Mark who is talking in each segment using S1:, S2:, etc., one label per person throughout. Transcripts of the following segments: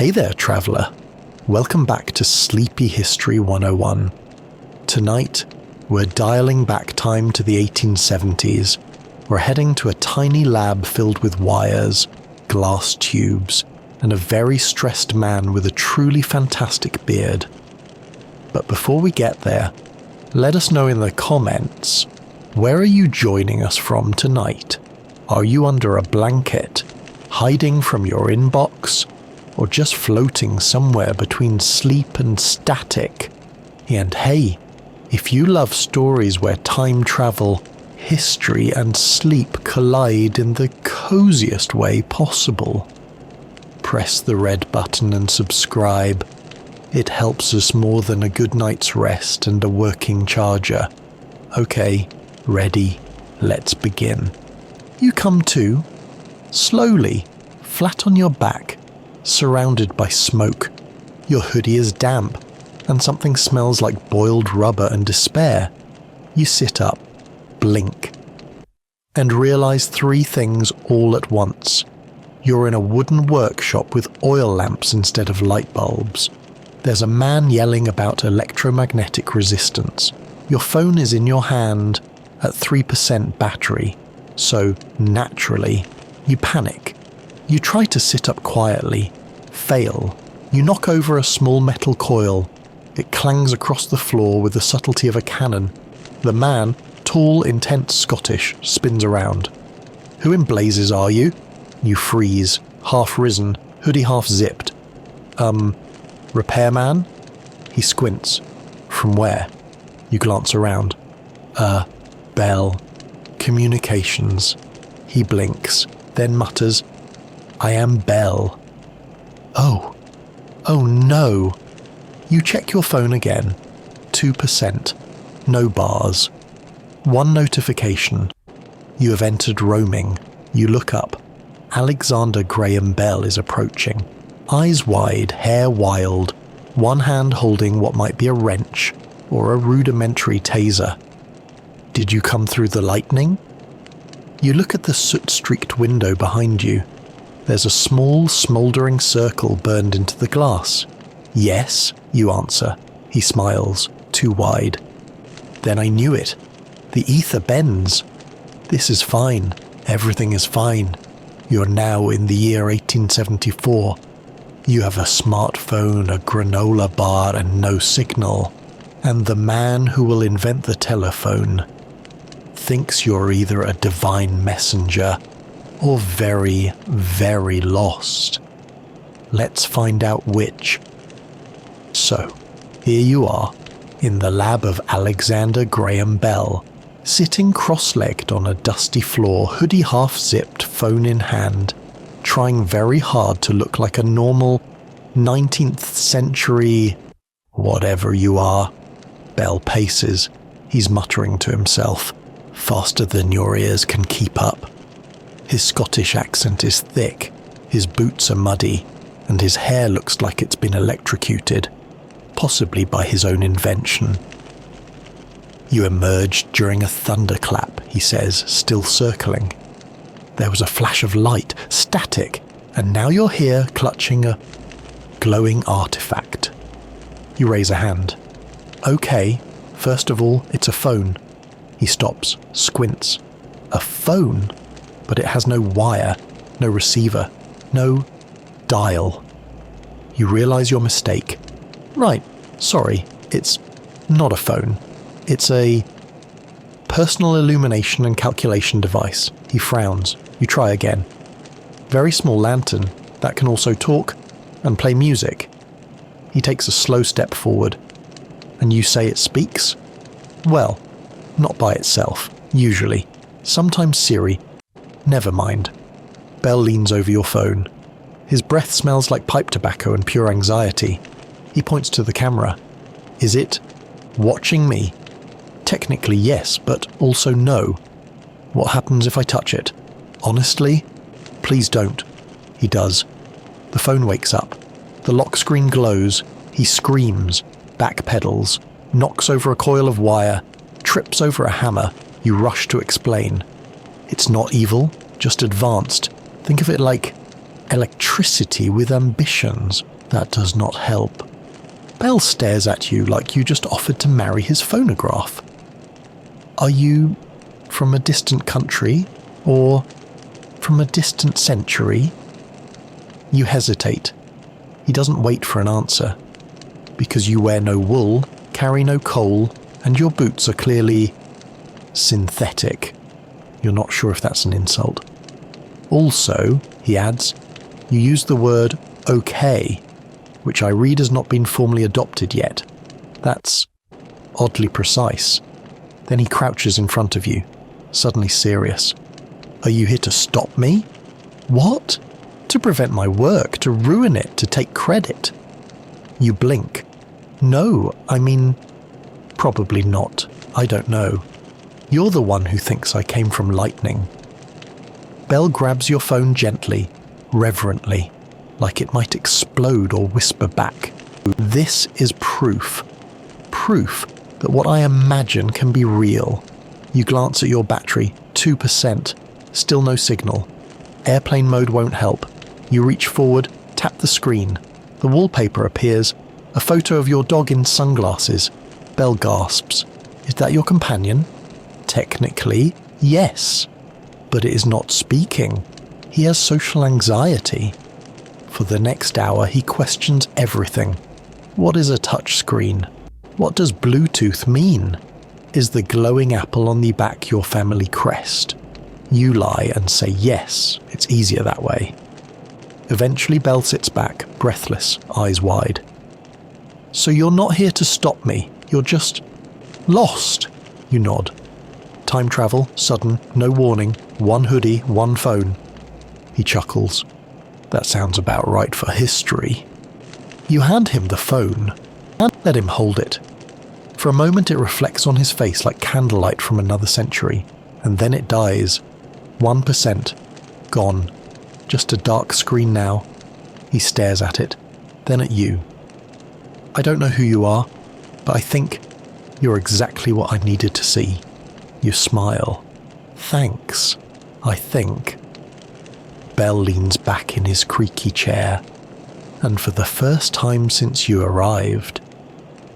S1: Hey there, traveller. Welcome back to Sleepy History 101. Tonight, we're dialing back time to the 1870s. We're heading to a tiny lab filled with wires, glass tubes, and a very stressed man with a truly fantastic beard. But before we get there, let us know in the comments, where are you joining us from tonight? Are you under a blanket, hiding from your inbox, or just floating somewhere between sleep and static? And hey, if you love stories where time travel, history and sleep collide in the coziest way possible, press the red button and subscribe. It helps us more than a good night's rest and a working charger. Okay, ready, let's begin. You come to, slowly, flat on your back, surrounded by smoke. Your hoodie is damp, and something smells like boiled rubber and despair. You sit up, blink, and realize three things all at once. You're in a wooden workshop with oil lamps instead of light bulbs. There's a man yelling about electromagnetic resistance. Your phone is in your hand at 3% battery, so naturally, you panic. You try to sit up quietly, fail. You knock over a small metal coil. It clangs across the floor with the subtlety of a cannon. The man, tall, intense Scottish, spins around. Who in blazes are you? You freeze, half risen, hoodie half zipped. Repairman? He squints. From where? You glance around. Bell. Communications. He blinks, then mutters, I am Bell. Oh no. You check your phone again. 2%. No bars. One notification. You have entered roaming. You look up. Alexander Graham Bell is approaching. Eyes wide, hair wild, one hand holding what might be a wrench or a rudimentary taser. Did you come through the lightning? You look at the soot-streaked window behind you. There's a small, smouldering circle burned into the glass. Yes, you answer. He smiles, too wide. Then I knew it. The ether bends. This is fine. Everything is fine. You're now in the year 1874. You have a smartphone, a granola bar, and no signal. And the man who will invent the telephone thinks you're either a divine messenger or very, very lost. Let's find out which. So, here you are, in the lab of Alexander Graham Bell, sitting cross-legged on a dusty floor, hoodie half-zipped, phone in hand, trying very hard to look like a normal 19th century whatever you are. Bell paces. He's muttering to himself, faster than your ears can keep up. His Scottish accent is thick, his boots are muddy, and his hair looks like it's been electrocuted, possibly by his own invention. You emerged during a thunderclap, he says, still circling. There was a flash of light, static, and now you're here clutching a glowing artifact. You raise a hand. Okay, first of all, it's a phone. He stops, squints. A phone? But it has no wire, no receiver, no dial. You realize your mistake. Right, sorry, it's not a phone. It's a personal illumination and calculation device. He frowns. You try again. Very small lantern that can also talk and play music. He takes a slow step forward. And you say it speaks? Well, not by itself, usually. Sometimes Siri. Never mind. Bell leans over your phone. His breath smells like pipe tobacco and pure anxiety. He points to the camera. Is it watching me? Technically yes, but also no. What happens if I touch it? Honestly? Please don't. He does. The phone wakes up. The lock screen glows. He screams, backpedals, knocks over a coil of wire, trips over a hammer. You rush to explain. It's not evil, just advanced. Think of it like electricity with ambitions. That does not help. Bell stares at you like you just offered to marry his phonograph. Are you from a distant country or from a distant century? You hesitate. He doesn't wait for an answer. Because you wear no wool, carry no coal, and your boots are clearly synthetic. You're not sure if that's an insult. Also, he adds, you use the word okay, which I read has not been formally adopted yet. That's oddly precise. Then he crouches in front of you, suddenly serious. Are you here to stop me? What? To prevent my work, to ruin it, to take credit? You blink. No, I mean, probably not. I don't know. You're the one who thinks I came from lightning. Bell grabs your phone gently, reverently, like it might explode or whisper back. This is proof. Proof that what I imagine can be real. You glance at your battery, 2%, still no signal. Airplane mode won't help. You reach forward, tap the screen. The wallpaper appears, a photo of your dog in sunglasses. Bell gasps. Is that your companion? Technically, yes. But it is not speaking. He has social anxiety. For the next hour, he questions everything. What is a touch screen? What does Bluetooth mean? Is the glowing apple on the back your family crest? You lie and say yes, it's easier that way. Eventually Bell sits back, breathless, eyes wide. So you're not here to stop me, you're just lost. You nod. Time travel, sudden, no warning, one hoodie, one phone. He chuckles. That sounds about right for history. You hand him the phone and let him hold it. For a moment it reflects on his face like candlelight from another century, and then it dies. 1%. Gone. Just a dark screen now. He stares at it, then at you. I don't know who you are, but I think you're exactly what I needed to see. You smile. Thanks, I think. Bell leans back in his creaky chair, and for the first time since you arrived,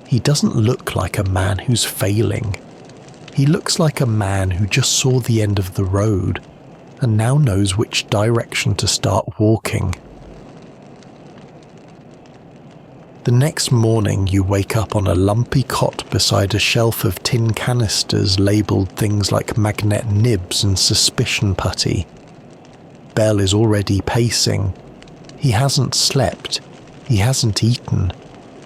S1: he doesn't look like a man who's failing. He looks like a man who just saw the end of the road and now knows which direction to start walking. The next morning you wake up on a lumpy cot beside a shelf of tin canisters labelled things like magnet nibs and suspicion putty. Bell is already pacing. He hasn't slept. He hasn't eaten.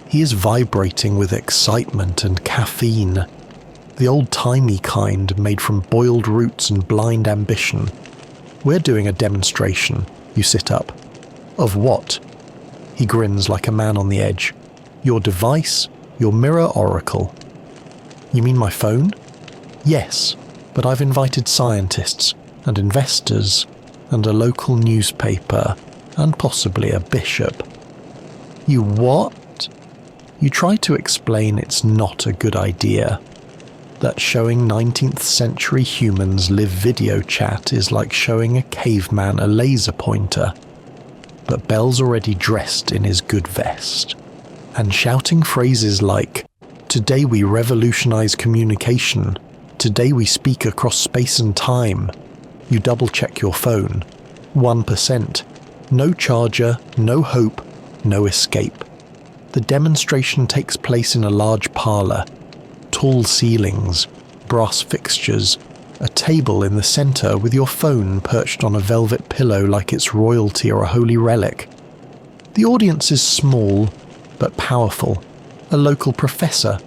S1: He is vibrating with excitement and caffeine. The old-timey kind made from boiled roots and blind ambition. We're doing a demonstration. You sit up. Of what? He grins like a man on the edge. Your device, your mirror oracle. You mean my phone? Yes, but I've invited scientists and investors and a local newspaper and possibly a bishop. You what? You try to explain it's not a good idea. That showing 19th century humans live video chat is like showing a caveman a laser pointer. But Bell's already dressed in his good vest, and shouting phrases like, "Today we revolutionize communication. Today we speak across space and time." You double-check your phone. 1%. No charger, no hope, no escape. The demonstration takes place in a large parlour. Tall ceilings, brass fixtures, a table in the centre with your phone perched on a velvet pillow like it's royalty or a holy relic. The audience is small, but powerful. A local professor,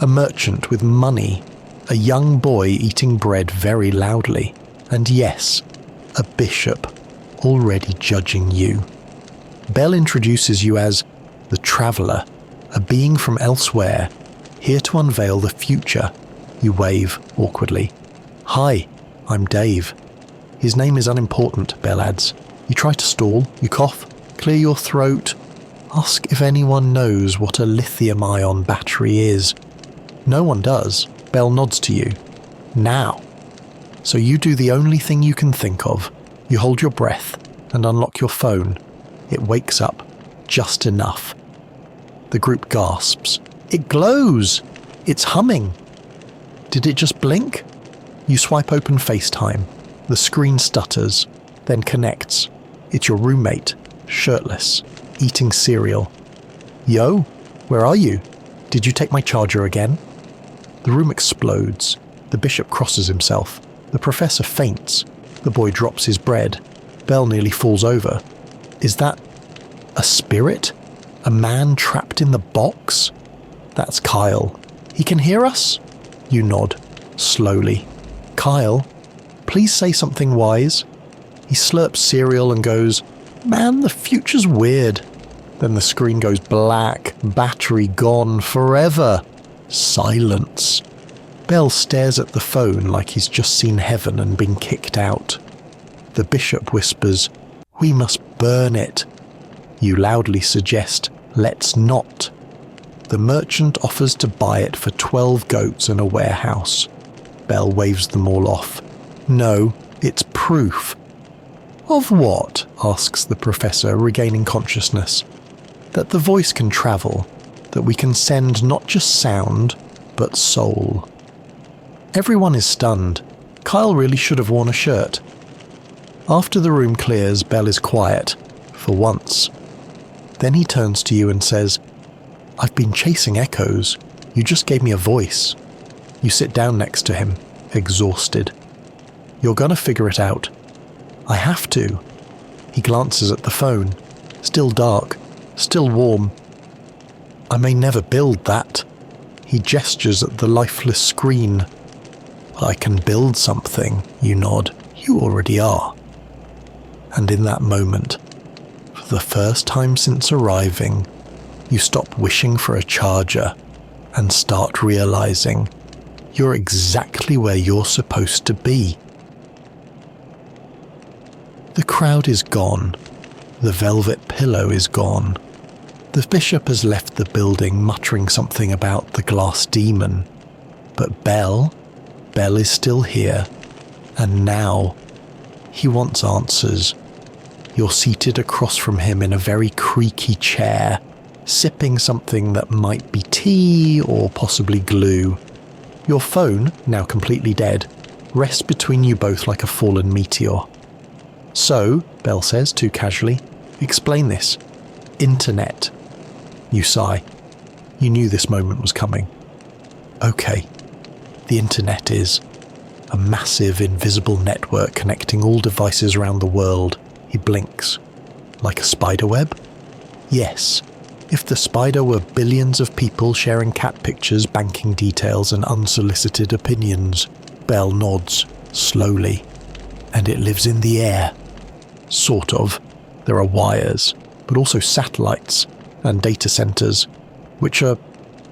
S1: a merchant with money, a young boy eating bread very loudly, and yes, a bishop, already judging you. Bell introduces you as the Traveller, a being from elsewhere, here to unveil the future. You wave awkwardly. Hi, I'm Dave. His name is unimportant, Bell adds. You try to stall, you cough, clear your throat, ask if anyone knows what a lithium-ion battery is. No one does. Bell nods to you. Now. So you do the only thing you can think of. You hold your breath and unlock your phone, It wakes up just enough. The group gasps. It glows! It's humming! Did it just blink? You swipe open FaceTime. The screen stutters, then connects. It's your roommate, shirtless, eating cereal. Yo, where are you? Did you take my charger again? The room explodes. The bishop crosses himself. The professor faints. The boy drops his bread. Belle nearly falls over. Is that a spirit? A man trapped in the box? That's Kyle. He can hear us? You nod, slowly. Kyle, please say something wise. He slurps cereal and goes, Man, the future's weird. Then the screen goes black, battery gone forever. Silence. Belle stares at the phone like he's just seen heaven and been kicked out. The bishop whispers, We must burn it. You loudly suggest, Let's not. The merchant offers to buy it for 12 goats and a warehouse. Belle waves them all off. No, it's proof. Of what? Asks the professor, regaining consciousness. That the voice can travel, that we can send not just sound, but soul. Everyone is stunned. Kyle really should have worn a shirt. After the room clears, Belle is quiet, for once. Then he turns to you and says, I've been chasing echoes. You just gave me a voice. You sit down next to him, exhausted. You're gonna figure it out. I have to. He glances at the phone. Still dark. Still warm. I may never build that. He gestures at the lifeless screen. I can build something, you nod. You already are. And in that moment, for the first time since arriving, you stop wishing for a charger and start realizing you're exactly where you're supposed to be. The crowd is gone. The velvet pillow is gone. The bishop has left the building muttering something about the glass demon. But Belle is still here. And now, he wants answers. You're seated across from him in a very creaky chair, sipping something that might be tea or possibly glue. Your phone, now completely dead, rests between you both like a fallen meteor. So, Belle says too casually, explain this. Internet. You sigh. You knew this moment was coming. Okay. The internet is a massive invisible network connecting all devices around the world. He blinks. Like a spider web? Yes. If the spider were billions of people sharing cat pictures, banking details and unsolicited opinions. Belle nods, slowly. And it lives in the air. Sort of. There are wires, but also satellites and data centers, which are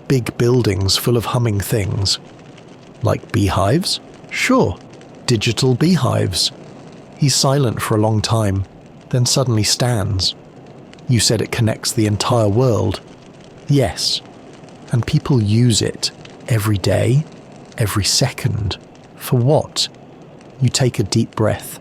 S1: big buildings full of humming things. Like beehives? Sure. Digital beehives. He's silent for a long time, then suddenly stands. You said it connects the entire world. Yes. And people use it every day, every second. For what? You take a deep breath.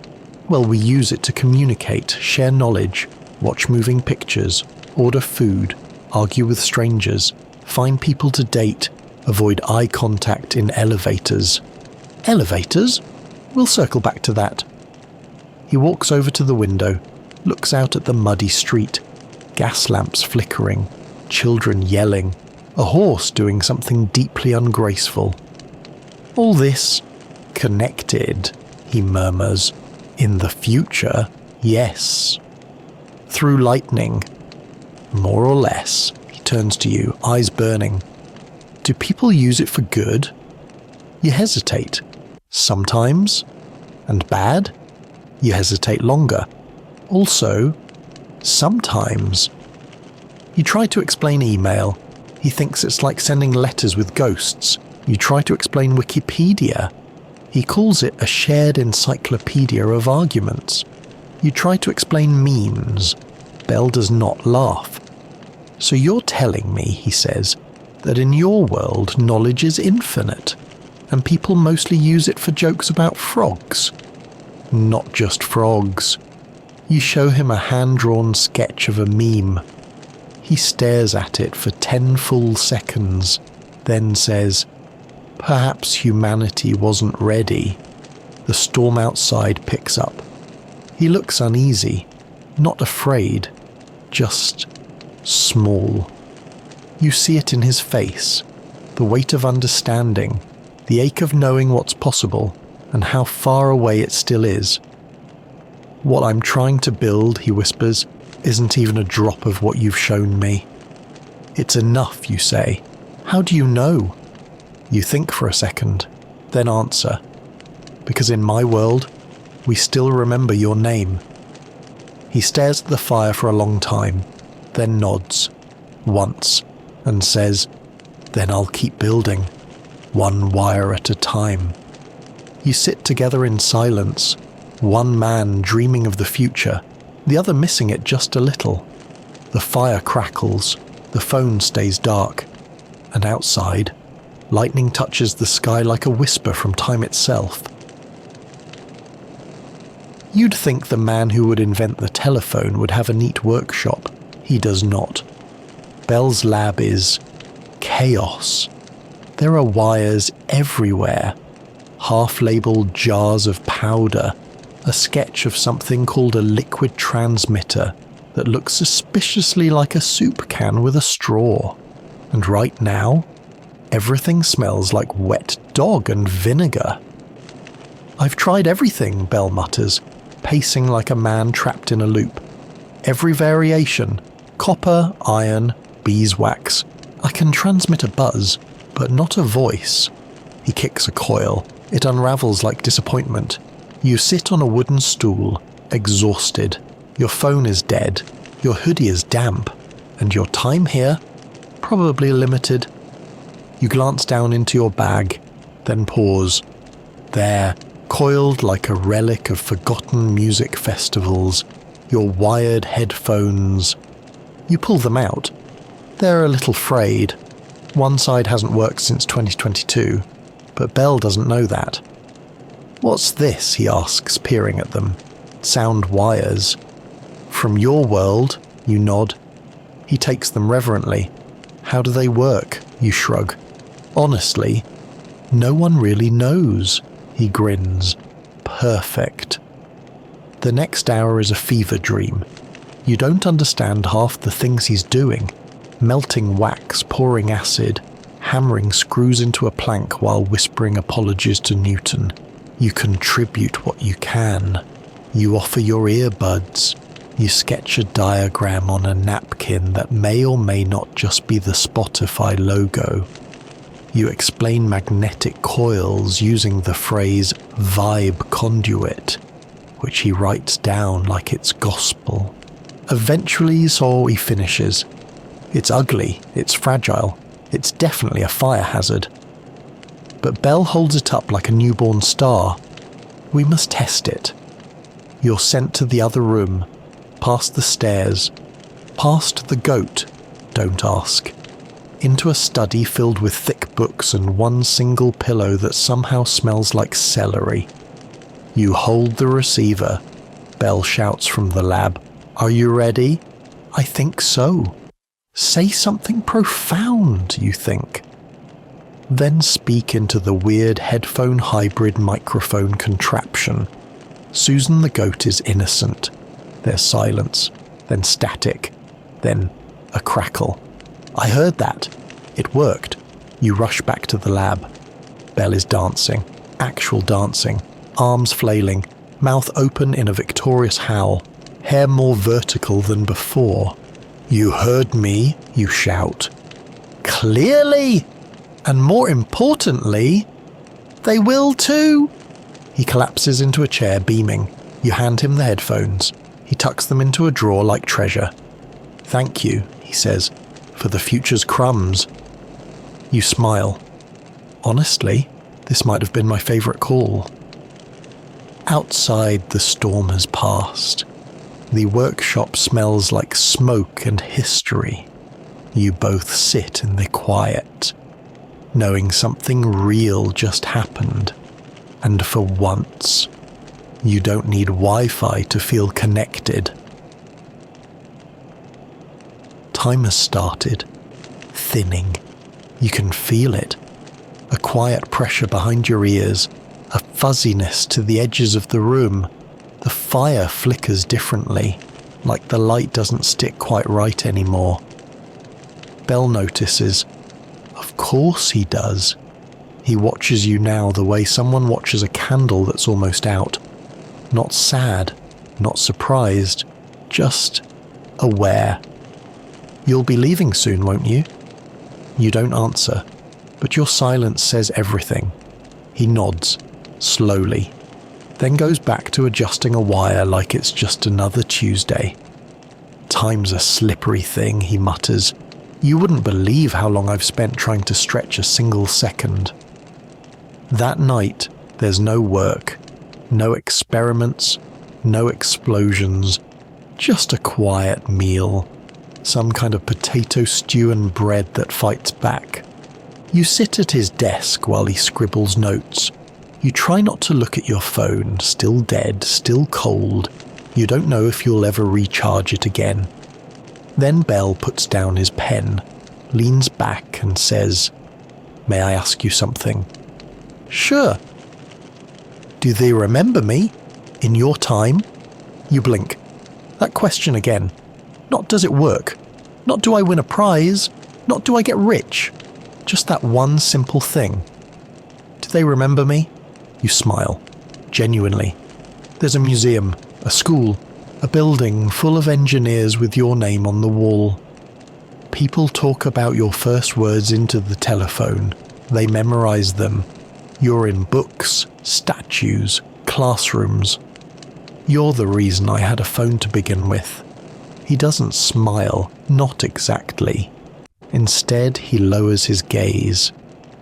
S1: Well, we use it to communicate, share knowledge, watch moving pictures, order food, argue with strangers, find people to date, avoid eye contact in elevators. Elevators? We'll circle back to that. He walks over to the window, looks out at the muddy street, gas lamps flickering, children yelling, a horse doing something deeply ungraceful. All this connected, he murmurs. In the future, yes. Through lightning. More or less. He turns to you, eyes burning. Do people use it for good? You hesitate. Sometimes. And bad? You hesitate longer. Also, sometimes. You try to explain email. He thinks it's like sending letters with ghosts. You try to explain Wikipedia. He calls it a shared encyclopedia of arguments. You try to explain memes. Belle does not laugh. So you're telling me, he says, that in your world knowledge is infinite, and people mostly use it for jokes about frogs. Not just frogs. You show him a hand-drawn sketch of a meme. He stares at it for 10 full seconds, then says, "Perhaps humanity wasn't ready." The storm outside picks up. He looks uneasy, not afraid, just small. You see it in his face, the weight of understanding, the ache of knowing what's possible, and how far away it still is. "What I'm trying to build," he whispers, "isn't even a drop of what you've shown me." "It's enough," you say. "How do you know?" You think for a second, then answer. "Because in my world, we still remember your name." He stares at the fire for a long time, then nods, once, and says, "Then I'll keep building, one wire at a time." You sit together in silence, one man dreaming of the future, the other missing it just a little. The fire crackles, the phone stays dark, and outside, lightning touches the sky like a whisper from time itself. You'd think the man who would invent the telephone would have a neat workshop. He does not. Bell's lab is chaos. There are wires everywhere, half-labeled jars of powder, a sketch of something called a liquid transmitter that looks suspiciously like a soup can with a straw. And right now, everything smells like wet dog and vinegar. "I've tried everything," Bell mutters, pacing like a man trapped in a loop. "Every variation, copper, iron, beeswax. I can transmit a buzz, but not a voice." He kicks a coil. It unravels like disappointment. You sit on a wooden stool, exhausted. Your phone is dead. Your hoodie is damp. And your time here? Probably limited. You glance down into your bag, then pause. There, coiled like a relic of forgotten music festivals, your wired headphones. You pull them out. They're a little frayed. One side hasn't worked since 2022, but Bell doesn't know that. "What's this?" he asks, peering at them. "Sound wires." "From your world," you nod. He takes them reverently. "How do they work?" you shrug. "Honestly, no one really knows." He grins. "Perfect." The next hour is a fever dream. You don't understand half the things he's doing. Melting wax, pouring acid, hammering screws into a plank while whispering apologies to Newton. You contribute what you can. You offer your earbuds. You sketch a diagram on a napkin that may or may not just be the Spotify logo. You explain magnetic coils using the phrase vibe conduit, which he writes down like it's gospel. Eventually, so he finishes. It's ugly, it's fragile, it's definitely a fire hazard. But Bell holds it up like a newborn star. "We must test it." You're sent to the other room, past the stairs, past the goat, don't ask, into a study filled with thick books and one single pillow that somehow smells like celery. You hold the receiver. Bell shouts from the lab. "Are you ready?" "I think so." "Say something profound," you think. Then speak into the weird headphone hybrid microphone contraption. Susan the goat is innocent. There's silence, then static, then a crackle. "I heard that. It worked." You rush back to the lab. Bell is dancing, actual dancing, arms flailing, mouth open in a victorious howl, hair more vertical than before. "You heard me," you shout. "Clearly! And more importantly, they will too." He collapses into a chair, beaming. You hand him the headphones. He tucks them into a drawer like treasure. "Thank you," he says, "for the future's crumbs." You smile. "Honestly, this might have been my favourite call." Outside, the storm has passed. The workshop smells like smoke and history. You both sit in the quiet, knowing something real just happened, and for once, You don't need Wi-Fi to feel connected. Time has started, thinning. You can feel it. A quiet pressure behind your ears, a fuzziness to the edges of the room. The fire flickers differently, like the light doesn't stick quite right anymore. Bell notices. Of course he does. He watches you now the way someone watches a candle that's almost out. Not sad, not surprised, just aware. You'll be leaving soon, won't you? You don't answer, but your silence says everything. He nods, slowly, then goes back to adjusting a wire like it's just another Tuesday. Time's a slippery thing, he mutters. You wouldn't believe how long I've spent trying to stretch a single second. That night, there's no work, no experiments, no explosions, just a quiet meal. Some kind of potato stew and bread that fights back. You sit at his desk while he scribbles notes. You try not to look at your phone, still dead, still cold. You don't know if you'll ever recharge it again. Then Bell puts down his pen, leans back and says, "May I ask you something?" "Sure." "Do they remember me? In your time?" You blink. That question again. Not does it work, not do I win a prize, not do I get rich. Just that one simple thing. Do they remember me? You smile, genuinely. There's a museum, a school, a building full of engineers with your name on the wall. People talk about your first words into the telephone. They memorize them. You're in books, statues, classrooms. You're the reason I had a phone to begin with. He doesn't smile, not exactly. Instead, he lowers his gaze.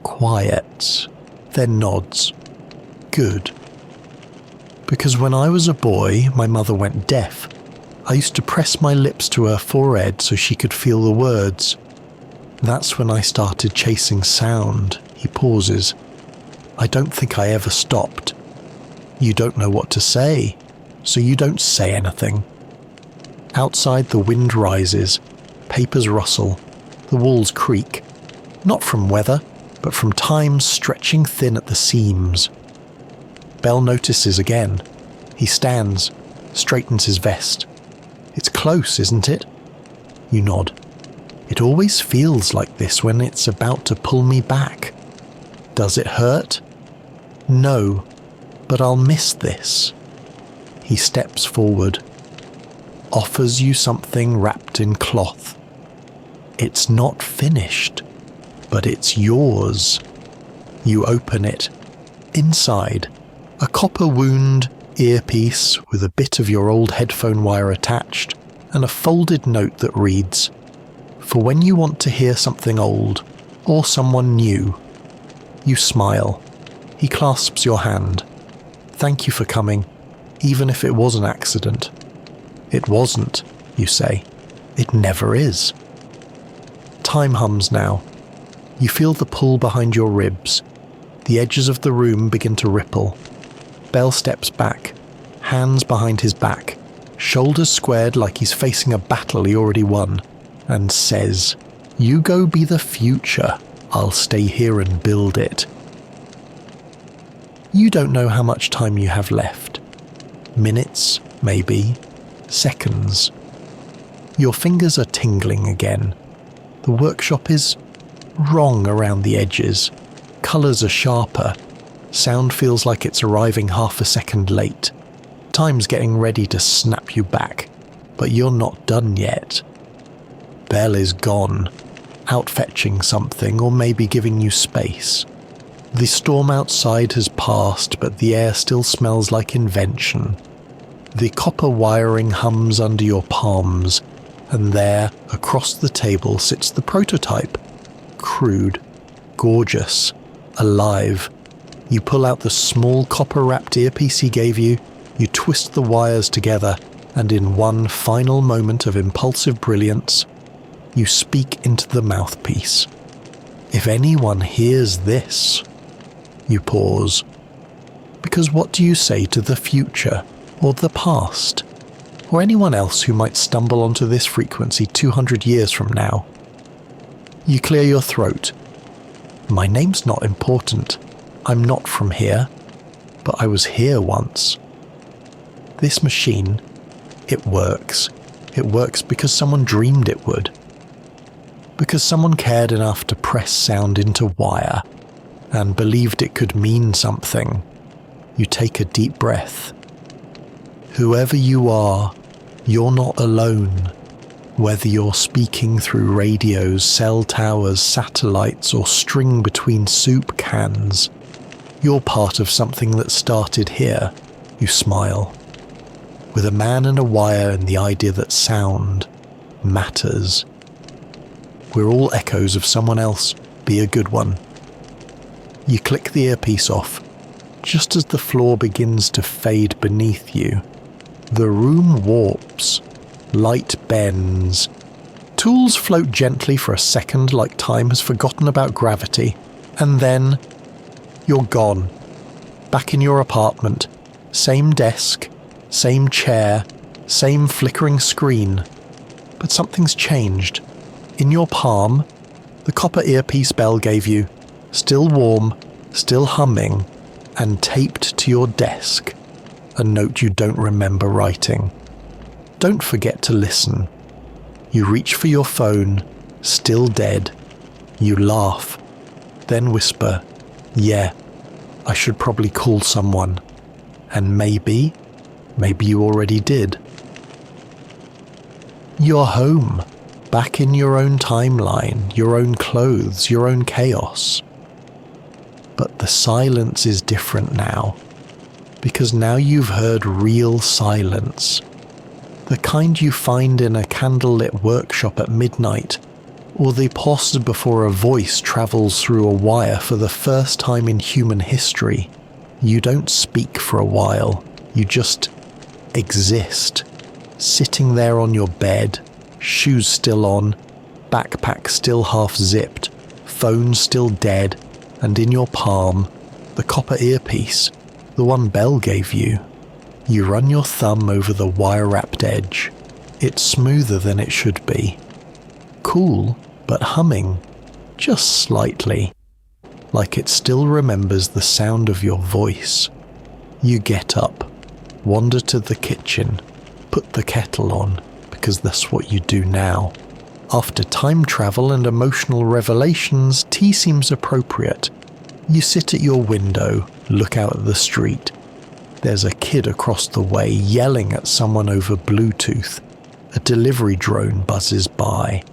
S1: Quiet, then nods. Good. Because when I was a boy, my mother went deaf. I used to press my lips to her forehead so she could feel the words. That's when I started chasing sound. He pauses. I don't think I ever stopped. You don't know what to say, so you don't say anything. Outside, the wind rises, papers rustle, the walls creak, not from weather, but from time stretching thin at the seams. Bell notices again. He stands, straightens his vest. It's close, isn't it? You nod. It always feels like this when it's about to pull me back. Does it hurt? No, but I'll miss this. He steps forward. Offers you something wrapped in cloth. It's not finished, but it's yours. You open it. Inside, a copper wound earpiece with a bit of your old headphone wire attached, and a folded note that reads, "For when you want to hear something old, or someone new." You smile. He clasps your hand. "Thank you for coming, even if it was an accident." "It wasn't," you say. "It never is." Time hums now. You feel the pull behind your ribs. The edges of the room begin to ripple. Bell steps back, hands behind his back, shoulders squared like he's facing a battle he already won, and says, "You go be the future. I'll stay here and build it." You don't know how much time you have left. Minutes, maybe. Seconds. Your fingers are tingling again. The workshop is wrong around the edges. Colours are sharper. Sound feels like it's arriving half a second late. Time's getting ready to snap you back, but you're not done yet. Bell is gone, out fetching something or maybe giving you space. The storm outside has passed, but the air still smells like invention. The copper wiring hums under your palms, and there, across the table, sits the prototype. Crude, gorgeous, alive. You pull out the small copper-wrapped earpiece he gave you, you twist the wires together, and in one final moment of impulsive brilliance, you speak into the mouthpiece. "If anyone hears this..." You pause. Because what do you say to the future, or the past, or anyone else who might stumble onto this frequency 200 years from now? You clear your throat. My name's not important. I'm not from here, but I was here once. This machine, it works. It works because someone dreamed it would. Because someone cared enough to press sound into wire and believed it could mean something. You take a deep breath. Whoever you are, you're not alone. Whether you're speaking through radios, cell towers, satellites, or string between soup cans, you're part of something that started here. You smile. With a man and a wire and the idea that sound matters. We're all echoes of someone else. Be a good one. You click the earpiece off. Just as the floor begins to fade beneath you, the room warps. Light bends. Tools float gently for a second like time has forgotten about gravity. And then you're gone. Back in your apartment. Same desk. Same chair. Same flickering screen. But something's changed. In your palm, the copper earpiece Belle gave you, still warm, still humming, and taped to your desk, a note you don't remember writing. Don't forget to listen. You reach for your phone, still dead. You laugh, then whisper, "Yeah, I should probably call someone." And maybe you already did. You're home. Back in your own timeline, your own clothes, your own chaos. But the silence is different now, because now you've heard real silence. The kind you find in a candlelit workshop at midnight, or the pause before a voice travels through a wire for the first time in human history. You don't speak for a while, you just exist, sitting there on your bed, shoes still on, backpack still half zipped, phone still dead, and in your palm, the copper earpiece, the one Belle gave you. You run your thumb over the wire-wrapped edge. It's smoother than it should be. Cool, but humming, just slightly, like it still remembers the sound of your voice. You get up, wander to the kitchen, put the kettle on, because that's what you do now. After time travel and emotional revelations, tea seems appropriate. You sit at your window, look out at the street. There's a kid across the way yelling at someone over Bluetooth. A delivery drone buzzes by.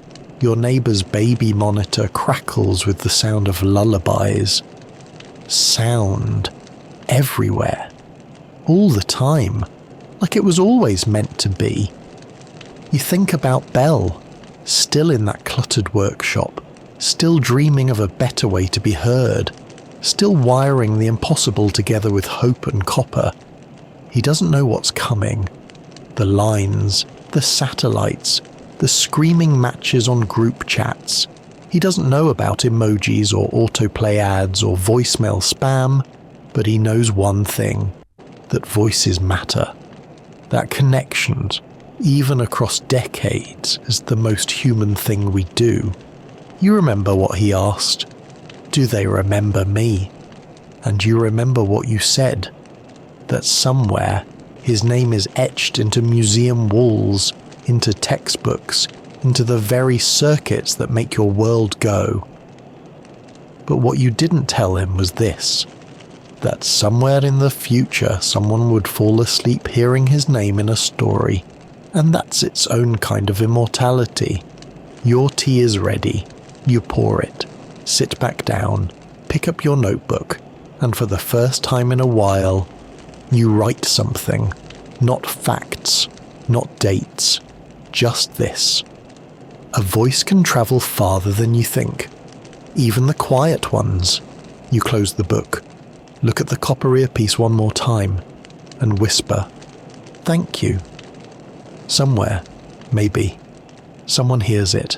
S1: Your neighbour's baby monitor crackles with the sound of lullabies. Sound. Everywhere. All the time. Like it was always meant to be. You think about Belle, still in that cluttered workshop, still dreaming of a better way to be heard, still wiring the impossible together with hope and copper. He doesn't know what's coming. The lines, the satellites, the screaming matches on group chats. He doesn't know about emojis or autoplay ads or voicemail spam, but he knows one thing, that voices matter, that connections, even across decades, is the most human thing we do. You remember what he asked. Do they remember me? And you remember what you said. That somewhere his name is etched into museum walls, into textbooks, into the very circuits that make your world go. But what you didn't tell him was this, that somewhere in the future someone would fall asleep hearing his name in a story. And that's its own kind of immortality. Your tea is ready. You pour it. Sit back down. Pick up your notebook. And for the first time in a while, you write something. Not facts. Not dates. Just this. A voice can travel farther than you think. Even the quiet ones. You close the book. Look at the copper earpiece one more time. And whisper, "Thank you." Somewhere, maybe, someone hears it